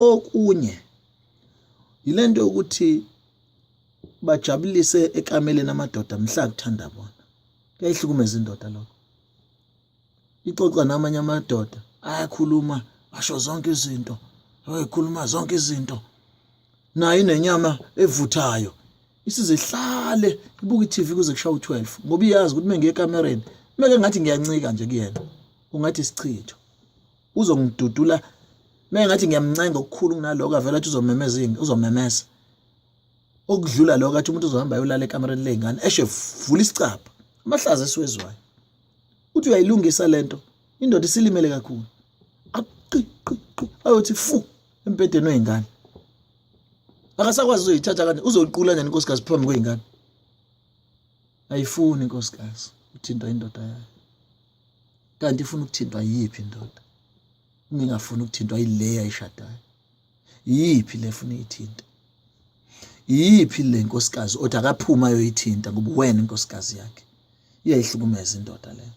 Okunye yilento ukuthi bajabulise ekameleni amadoda mhla kuthanda bona. Kuyayihlukumeza indoda lokho. Ixoxa namanye amadoda ayakhuluma asho zonke izinto. Ayikhuluma zonke izinto. Nayo inenyama evuthayo. Isizihlale ibuka iTV kuze kushaye u12 ngoba iyazi ukuthi mengiye ekamereni meke ngathi ngiyancika nje kuyena. Ungathi isichitho. Uzongidudula mengathi ngiyamncenga okukhulu kunaloko avela athi uzomemeza. Okudlula lokho athi umuntu uzohamba ayolala ekamereni lengane eshe vula isicapha. Amahlazo esiwezwayo. Uthi uyayilungisa lento indoda isilimele kakhulu. Ayothi fu empedeni wezingane. Akasakwazi uzoyithatha kanti uzoyiqula njani inkosikazi phambi kwezingane. Ayifuni inkosikazi uthintwa indoda yayo. Kanti ifuna ukuthintwa yiphi indoda? Uma ingafuni ukuthintwa yileya ayishadayo. Yiphi le efuna uyithinta? Yiphi le nkosikazi othi akaphuma ayoyithinta ngoba wena inkosikazi yakhe. Iyayihlukumeza indoda leyo.